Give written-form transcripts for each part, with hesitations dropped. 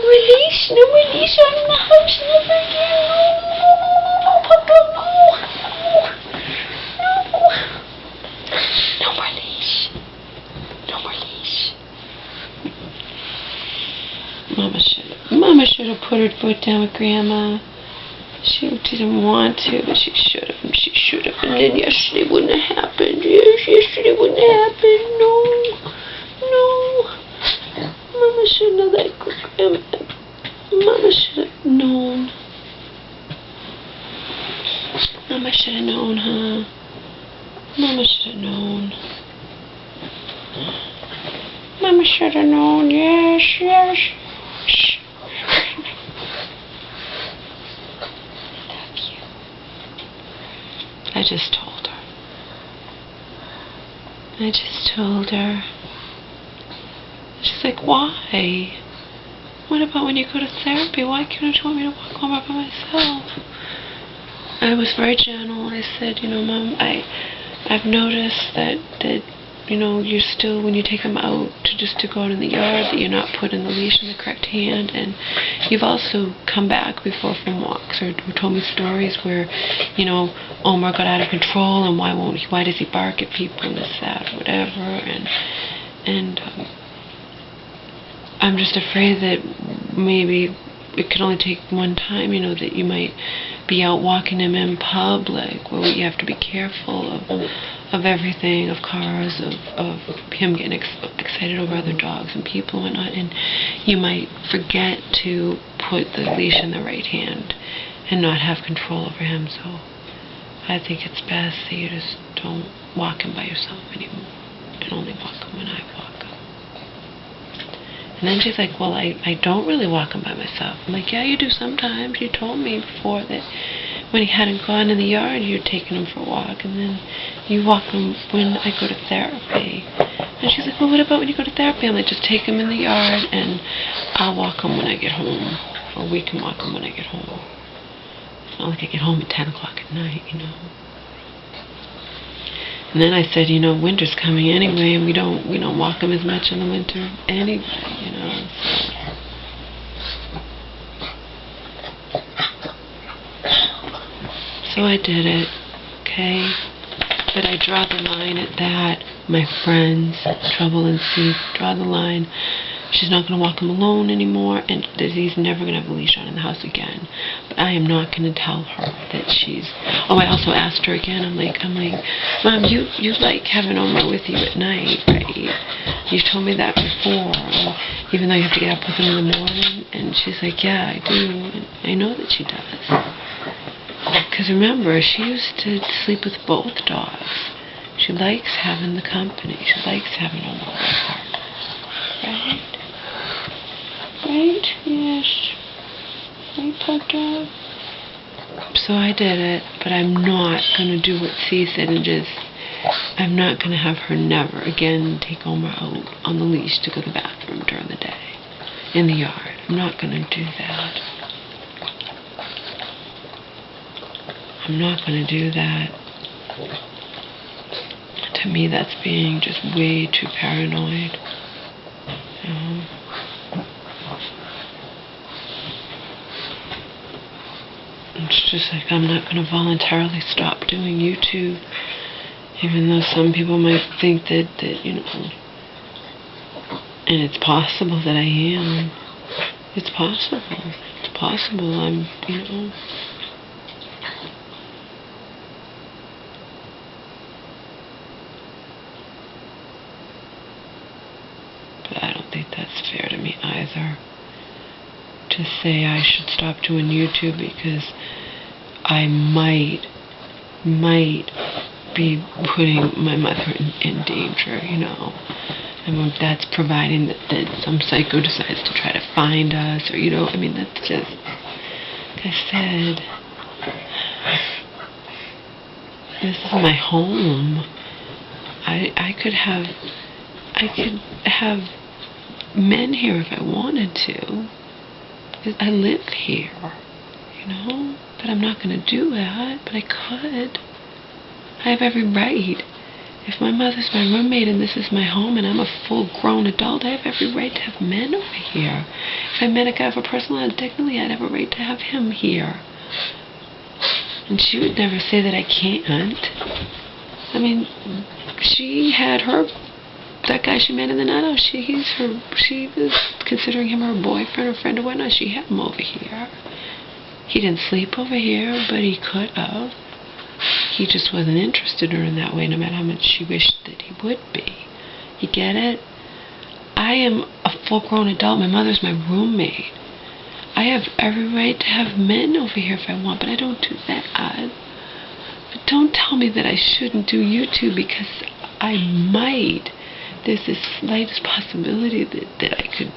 release out of the house, never again. No, Papa, no. No more leash. No more leash. Mama should have put her foot down with Grandma. She didn't want to, but she should have. And then yesterday wouldn't have happened. Yes, yesterday wouldn't have happened. No. Mama shouldn't have let Grandma. Mama should have known. Mama should have known, huh? Mama should have known. Mama should have known. Yes. I just told her. She's like, why? What about when you go to therapy? Why can't you want me to walk home by myself? I was very gentle. I said, Mom, I've noticed that you're still, when you take them out to go out in the yard, that you're not putting the leash in the correct hand, and you've also come back before from walks or told me stories where, Omar got out of control, and why does he bark at people and this, that, or whatever, and I'm just afraid that maybe it could only take one time, that you might be out walking him in public, where you have to be careful of everything, of cars, of him getting excited over other dogs and people and whatnot, and you might forget to put the leash in the right hand and not have control over him. So I think it's best that you just don't walk him by yourself anymore and only walk him when I walk him. And then she's like, well, I don't really walk him by myself. I'm like, yeah, you do sometimes. You told me before that when he hadn't gone in the yard, you'd taken him for a walk, and then you walk him when I go to therapy. And she's like, well, what about when you go to therapy? I'm like, just take him in the yard, and I'll walk him when I get home, or we can walk him when I get home. It's not like I get home at 10 o'clock at night, And then I said, winter's coming anyway, and we don't walk him as much in the winter anyway, So I did it, okay? But I draw the line at that. My friends, Trouble and Seek, draw the line. She's not going to walk him alone anymore, and that he's never going to have a leash on in the house again. But I am not going to tell her that she's... Oh, I also asked her again. I'm like, Mom, you like having Omar with you at night, right? You told me that before, even though you have to get up with him in the morning. And she's like, yeah, I do. And I know that she does. Because remember, she used to sleep with both dogs. She likes having the company. She likes having Omar with her. Right? Right? Yes. Right, Pug Dog? So I did it, but I'm not going to do what C said and I'm not going to have her never again take Omar out on the leash to go to the bathroom during the day in the yard. I'm not going to do that. I'm not going to do that. To me, that's being just way too paranoid. It's just like I'm not going to voluntarily stop doing YouTube, even though some people might think that and it's possible that I am. It's possible. It's possible I'm, But I don't think that's fair to me either, to say I should stop doing YouTube because I might be putting my mother in danger, I mean, that's providing that some psycho decides to try to find us, or, that's just, like I said, this is my home. I could have men here if I wanted to, because I live here, but I'm not going to do that, but I could. I have every right. If my mother's my roommate and this is my home and I'm a full-grown adult, I have every right to have men over here. if I met a guy of a personal line, technically I'd have a right to have him here. And she would never say that I can't. I mean, she had that guy she met in the night, she was considering him her boyfriend or friend or whatnot. She had him over here. He didn't sleep over here, but he could have. He just wasn't interested in her in that way, no matter how much she wished that he would be. You get it? I am a full-grown adult. My mother's my roommate. I have every right to have men over here if I want, but I don't do that. But don't tell me that I shouldn't do YouTube, because I might. There's this slightest possibility that I could,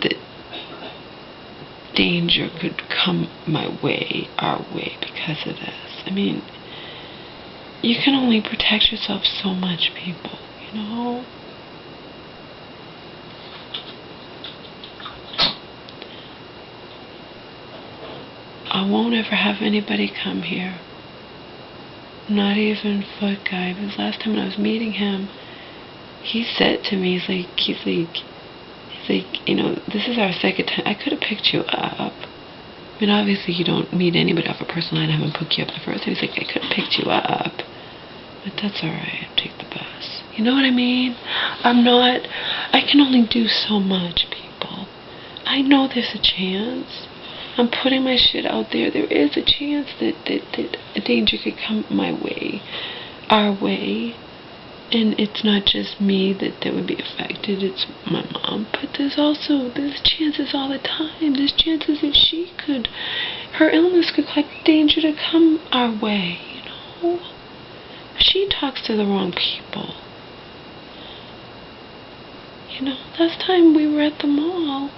that danger could come my way, our way, because of this. I mean, you can only protect yourself so much, people, I won't ever have anybody come here. Not even Foot Guy. Because last time when I was meeting him, he said to me, he's like, this is our second time. I could have picked you up. I mean, obviously you don't meet anybody off a personal line. I haven't picked you up the first time. He's like, I could have picked you up. But that's alright. I'll take the bus. You know what I mean? I can only do so much, people. I know there's a chance. I'm putting my shit out there. There is a chance that a danger could come my way, our way. And it's not just me that would be affected, it's my mom. But there's chances all the time. There's chances that her illness could cause danger to come our way, She talks to the wrong people. Last time we were at the mall,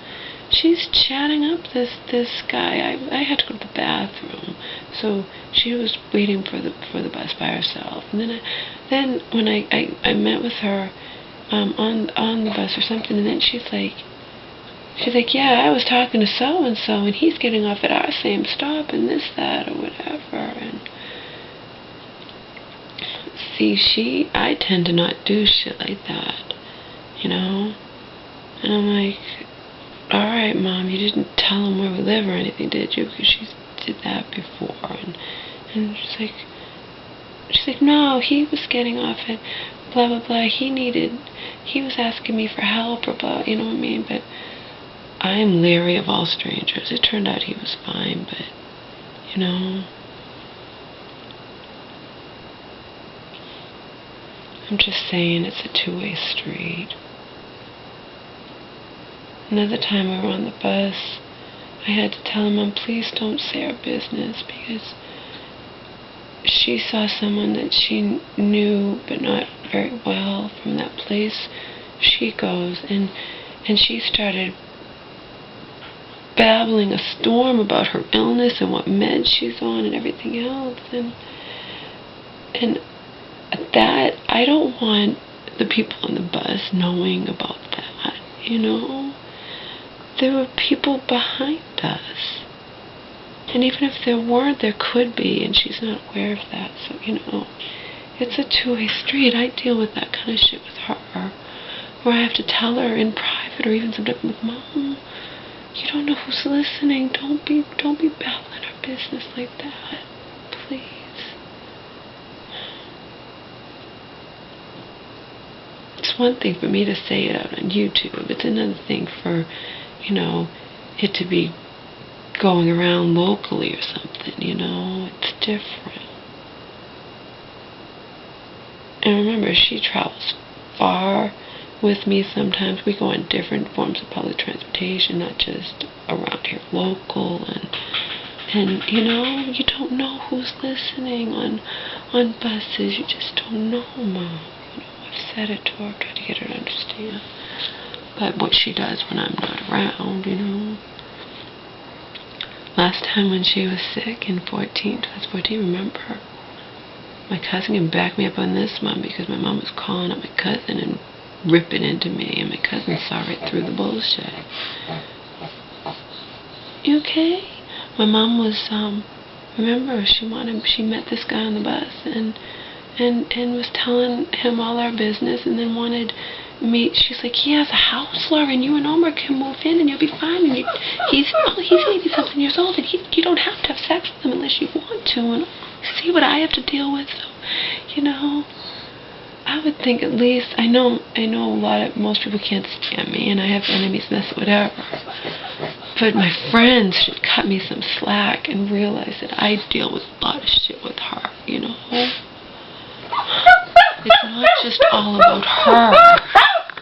she's chatting up this guy. I had to go to the bathroom, so she was waiting for the bus by herself. And then when I met with her on the bus or something, and then she's like, yeah, I was talking to so and so, and he's getting off at our same stop, and this, that, or whatever. And see, I tend to not do shit like that, And I'm like, alright, Mom, you didn't tell him where we live or anything, did you? Because she did that before. And she's like, no, he was getting off at blah, blah, blah. He was asking me for help or blah, you know what I mean? But I'm leery of all strangers. It turned out he was fine, but, I'm just saying it's a two-way street. Another time we were on the bus, I had to tell Mom, please don't say our business, because she saw someone that she knew but not very well from that place she goes, and she started babbling a storm about her illness and what meds she's on and everything else, and that, I don't want the people on the bus knowing about that, There were people behind us. And even if there weren't, there could be, and she's not aware of that. So, it's a two-way street. I deal with that kind of shit with her. Where I have to tell her in private, or even sometimes with Mom, you don't know who's listening. Don't be babbling our business like that. Please. It's one thing for me to say it out on YouTube. It's another thing for, it to be going around locally or something, It's different. And remember, she travels far with me sometimes. We go on different forms of public transportation, not just around here local. And you don't know who's listening on buses. You just don't know, Mom. I've said it to her, tried to get her to understand. But what she does when I'm not around, Last time when she was sick in 2014, remember? My cousin can back me up on this, Mom, because my mom was calling up my cousin and ripping into me, and my cousin saw right through the bullshit. You okay? My mom was, remember, she met this guy on the bus and was telling him all our business, and then wanted she's like, he has a house, Laura, and you and Omar can move in and you'll be fine. And he's 80-something years old, and you don't have to have sex with him unless you want to. And see what I have to deal with. So, I would think at least, I know most people can't stand me, and I have enemies and this, whatever. But my friends should cut me some slack and realize that I deal with a lot of shit with her, It's not just all about her.